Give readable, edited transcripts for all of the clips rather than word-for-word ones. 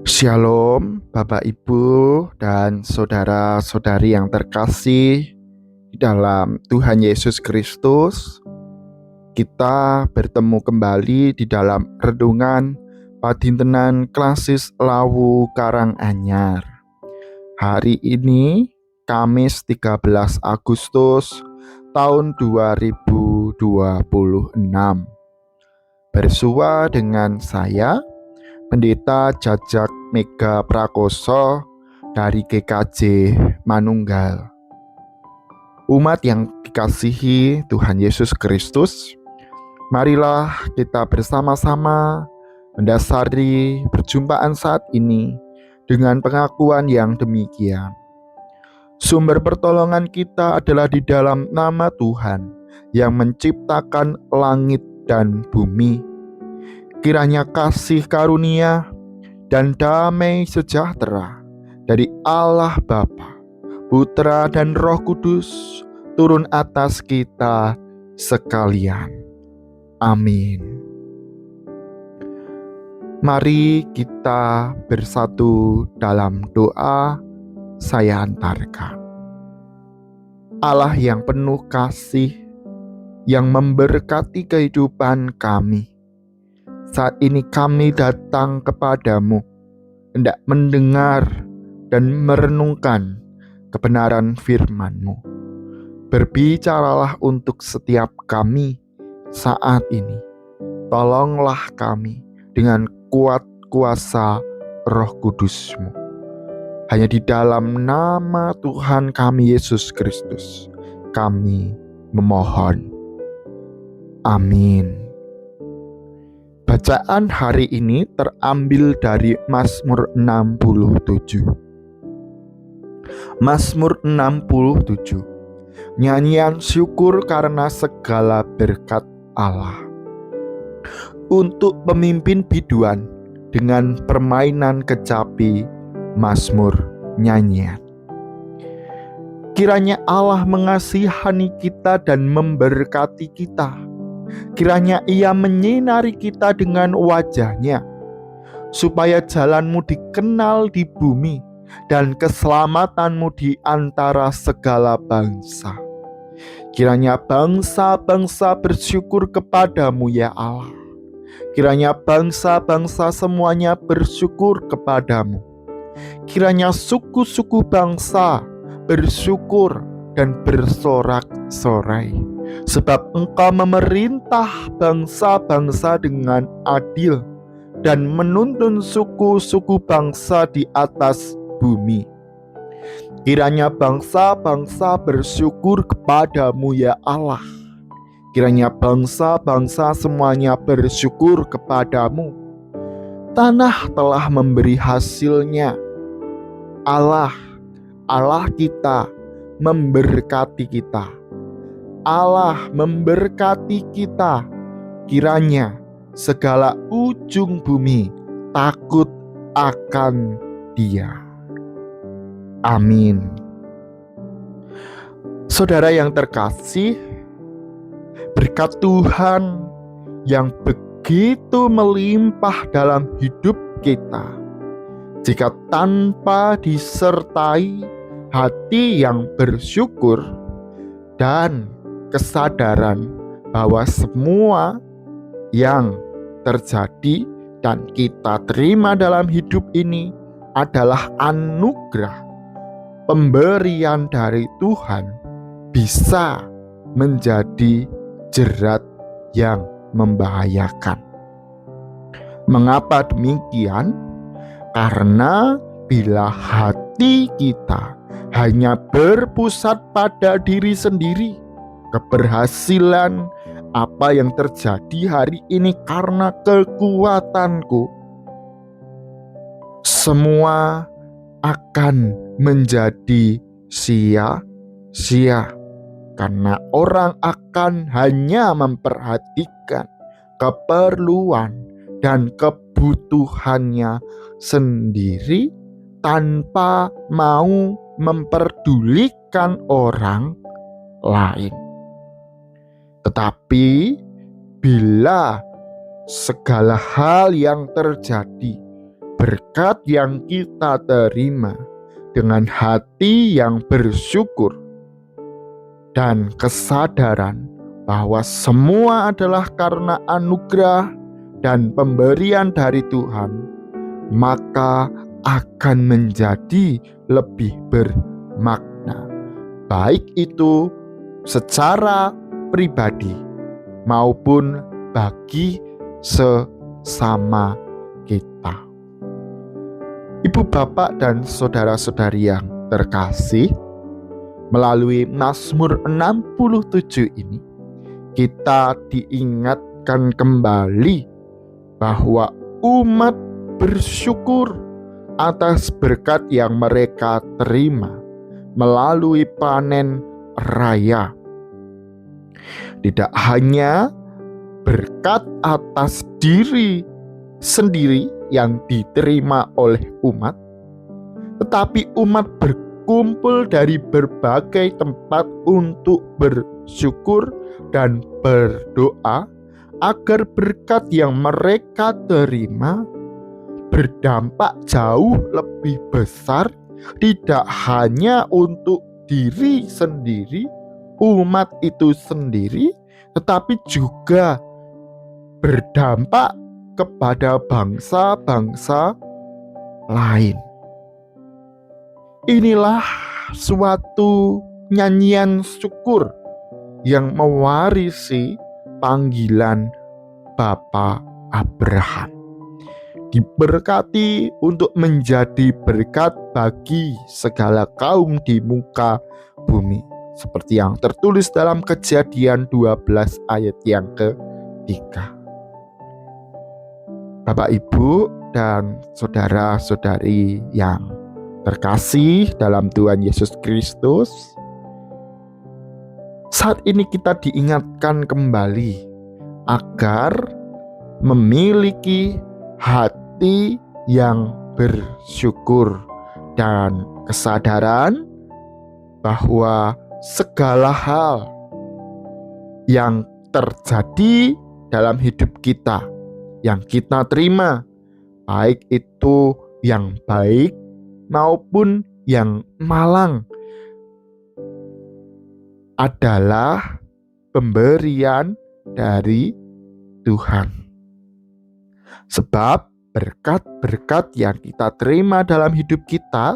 Shalom, Bapak, Ibu, dan saudara-saudari yang terkasih di dalam Tuhan Yesus Kristus. Kita bertemu kembali di dalam renungan Padintenan Klasis Lawu Karanganyar. Hari ini Kamis 13 Agustus tahun 2026. Bersua dengan saya Pendeta Jajak Mega Prakoso dari GKJ Manunggal. Umat yang dikasihi Tuhan Yesus Kristus, marilah kita bersama-sama mendasari perjumpaan saat ini dengan pengakuan yang demikian. Sumber pertolongan kita adalah di dalam nama Tuhan yang menciptakan langit dan bumi. Kiranya kasih karunia dan damai sejahtera dari Allah Bapa, Putra dan Roh Kudus turun atas kita sekalian. Amin. Mari kita bersatu dalam doa. Saya hantarkan. Allah yang penuh kasih, yang memberkati kehidupan kami, saat ini kami datang kepadamu, hendak mendengar dan merenungkan kebenaran firman-Mu. Berbicaralah untuk setiap kami saat ini. Tolonglah kami dengan kuat kuasa Roh Kudus-Mu. Hanya di dalam nama Tuhan kami Yesus Kristus kami memohon. Amin. Bacaan hari ini terambil dari Mazmur 67. Mazmur 67, nyanyian syukur karena segala berkat Allah. Untuk pemimpin biduan dengan permainan kecapi, Mazmur nyanyian. Kiranya Allah mengasihani kita dan memberkati kita. Kiranya Ia menyinari kita dengan wajah-Nya, supaya jalan-Mu dikenal di bumi dan keselamatan-Mu di antara segala bangsa. Kiranya bangsa-bangsa bersyukur kepadamu ya Allah. Kiranya bangsa-bangsa semuanya bersyukur kepadamu. Kiranya suku-suku bangsa bersyukur dan bersorak-sorai, sebab Engkau memerintah bangsa-bangsa dengan adil dan menuntun suku-suku bangsa di atas bumi. Kiranya bangsa-bangsa bersyukur kepadamu ya Allah. Kiranya bangsa-bangsa semuanya bersyukur kepadamu. Tanah telah memberi hasilnya. Allah kita memberkati kita. Allah memberkati kita. Kiranya segala ujung bumi takut akan Dia. Amin. Saudara yang terkasih, berkat Tuhan yang begitu melimpah dalam hidup kita, jika tanpa disertai hati yang bersyukur dan kesadaran bahwa semua yang terjadi dan kita terima dalam hidup ini adalah anugerah, pemberian dari Tuhan, bisa menjadi jerat yang membahayakan. Mengapa demikian? Karena bila hati kita hanya berpusat pada diri sendiri, keberhasilan apa yang terjadi hari ini karena kekuatanku, semua akan menjadi sia-sia, karena orang akan hanya memperhatikan keperluan dan kebutuhannya sendiri tanpa mau memperdulikan orang lain. Tetapi bila segala hal yang terjadi berkat yang kita terima dengan hati yang bersyukur dan kesadaran bahwa semua adalah karena anugerah dan pemberian dari Tuhan, maka akan menjadi lebih bermakna, baik itu secara pribadi maupun bagi sesama kita. Ibu, bapak, dan saudara-saudari yang terkasih, melalui Mazmur 67 ini kita diingatkan kembali bahwa umat bersyukur atas berkat yang mereka terima melalui panen raya. Tidak hanya berkat atas diri sendiri yang diterima oleh umat, tetapi umat berkumpul dari berbagai tempat untuk bersyukur dan berdoa agar berkat yang mereka terima berdampak jauh lebih besar, tidak hanya untuk diri sendiri, umat itu sendiri, tetapi juga berdampak kepada bangsa-bangsa lain. Inilah suatu nyanyian syukur yang mewarisi panggilan Bapa Abraham. Diberkati untuk menjadi berkat bagi segala kaum di muka bumi, seperti yang tertulis dalam Kejadian 12 ayat yang ke-3. Bapak, Ibu, dan saudara-saudari yang terkasih dalam Tuhan Yesus Kristus, saat ini kita diingatkan kembali agar memiliki hati yang bersyukur dan kesadaran bahwa segala hal yang terjadi dalam hidup kita, yang kita terima, baik itu yang baik maupun yang malang, adalah pemberian dari Tuhan. Sebab berkat-berkat yang kita terima dalam hidup kita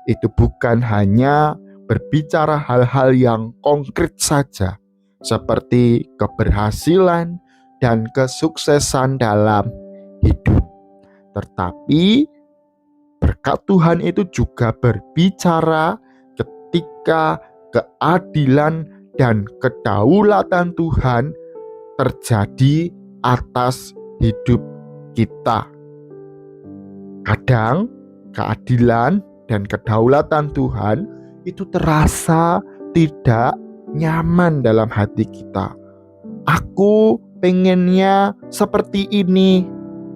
itu bukan hanya berbicara hal-hal yang konkret saja, seperti keberhasilan dan kesuksesan dalam hidup, tetapi berkat Tuhan itu juga berbicara ketika keadilan dan kedaulatan Tuhan terjadi atas hidup kita. Kadang keadilan dan kedaulatan Tuhan itu terasa tidak nyaman dalam hati kita. Aku pengennya seperti ini,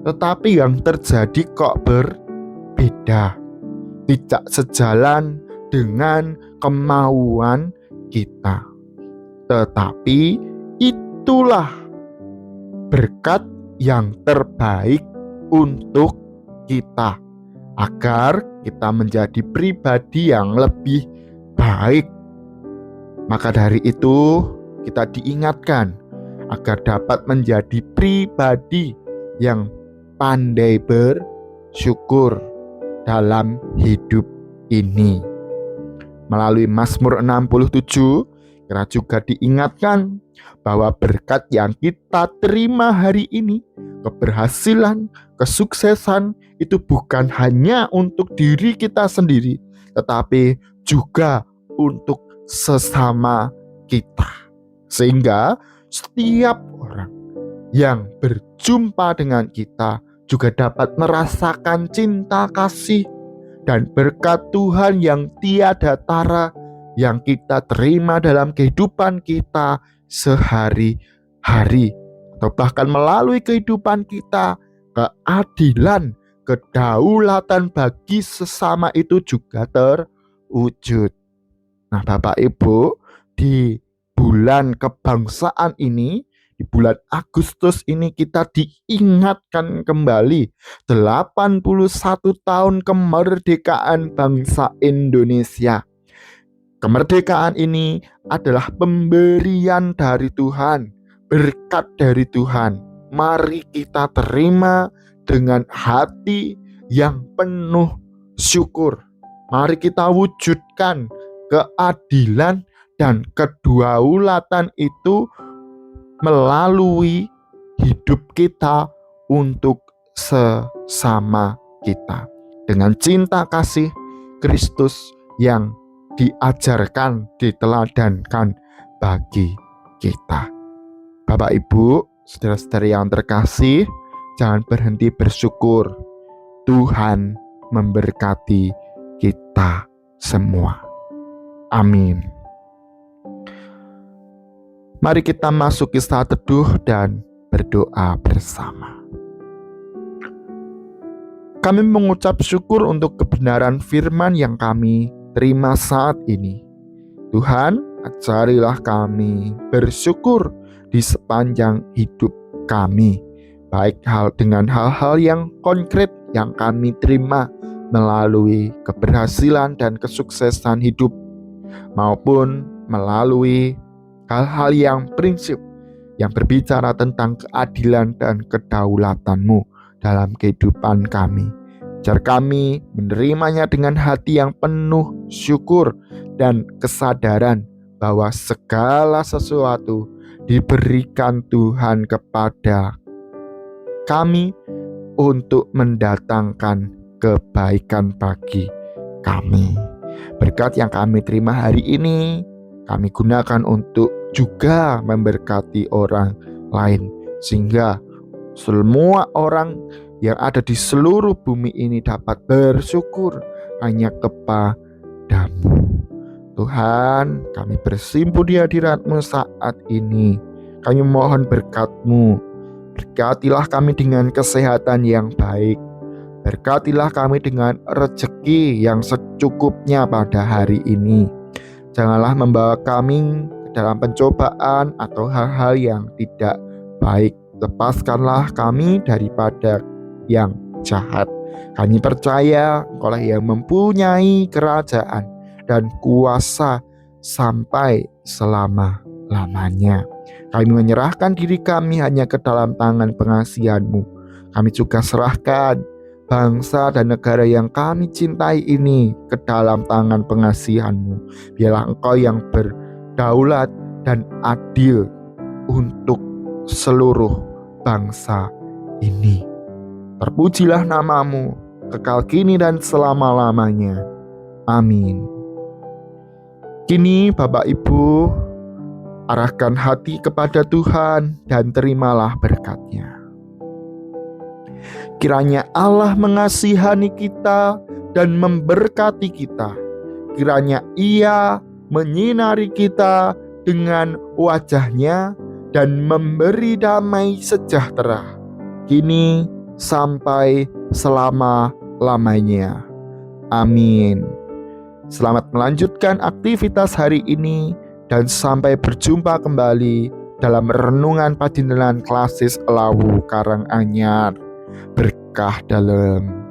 tetapi yang terjadi kok berbeda, tidak sejalan dengan kemauan kita. Tetapi itulah berkat yang terbaik untuk kita, agar kita menjadi pribadi yang lebih baik. Maka dari itu kita diingatkan agar dapat menjadi pribadi yang pandai bersyukur dalam hidup ini. Melalui Mazmur 67, kita juga diingatkan bahwa berkat yang kita terima hari ini, keberhasilan, kesuksesan, itu bukan hanya untuk diri kita sendiri, tetapi juga untuk sesama kita. Sehingga setiap orang yang berjumpa dengan kita juga dapat merasakan cinta kasih dan berkat Tuhan yang tiada tara yang kita terima dalam kehidupan kita sehari-hari, atau bahkan melalui kehidupan kita, keadilan, kedaulatan bagi sesama itu juga terwujud. Nah, Bapak Ibu, di bulan kebangsaan ini, di Di bulan Agustus ini kita diingatkan kembali 81 tahun kemerdekaan bangsa Indonesia. Kemerdekaan ini adalah pemberian dari Tuhan, berkat dari Tuhan. Mari kita terima dengan hati yang penuh syukur. Mari kita wujudkan keadilan dan kedaulatan itu melalui hidup kita untuk sesama kita. Dengan cinta kasih Kristus yang diajarkan, diteladankan bagi kita. Bapak Ibu, saudara-saudari yang terkasih, jangan berhenti bersyukur. Tuhan memberkati kita semua. Amin. Mari kita masuki saat teduh dan berdoa bersama. Kami mengucap syukur untuk kebenaran firman yang kami terima saat ini. Tuhan, ajarilah kami bersyukur di sepanjang hidup kami, baik dengan hal-hal yang konkret yang kami terima melalui keberhasilan dan kesuksesan hidup, maupun melalui hal-hal yang prinsip yang berbicara tentang keadilan dan kedaulatan-Mu dalam kehidupan kami. Ajar kami menerimanya dengan hati yang penuh syukur dan kesadaran bahwa segala sesuatu diberikan Tuhan kepada kami untuk mendatangkan kebaikan bagi kami. Berkat yang kami terima hari ini, kami gunakan untuk juga memberkati orang lain, sehingga semua orang yang ada di seluruh bumi ini dapat bersyukur hanya kepada-Mu. Tuhan, kami bersimpuh di hadirat-Mu saat ini. Kami mohon berkat-Mu. Berkatilah kami dengan kesehatan yang baik. Berkatilah kami dengan rezeki yang secukupnya pada hari ini. Janganlah membawa kami ke dalam pencobaan atau hal-hal yang tidak baik. Lepaskanlah kami daripada yang jahat. Kami percaya Engkaulah yang mempunyai kerajaan dan kuasa sampai selama-lamanya. Kami menyerahkan diri kami hanya ke dalam tangan pengasihan-Mu. Kami juga serahkan bangsa dan negara yang kami cintai ini ke dalam tangan pengasihan-Mu. Biarlah Engkau yang berdaulat dan adil untuk seluruh bangsa ini. Terpujilah nama-Mu kekal kini dan selama-lamanya. Amin. Kini Bapak Ibu, arahkan hati kepada Tuhan dan terimalah berkat-Nya. Kiranya Allah mengasihani kita dan memberkati kita. Kiranya Ia menyinari kita dengan wajah-Nya dan memberi damai sejahtera kini sampai selama-lamanya. Amin. Selamat melanjutkan aktivitas hari ini dan sampai berjumpa kembali dalam renungan pagi klasis Lawu Karanganyar. Berkah dalam.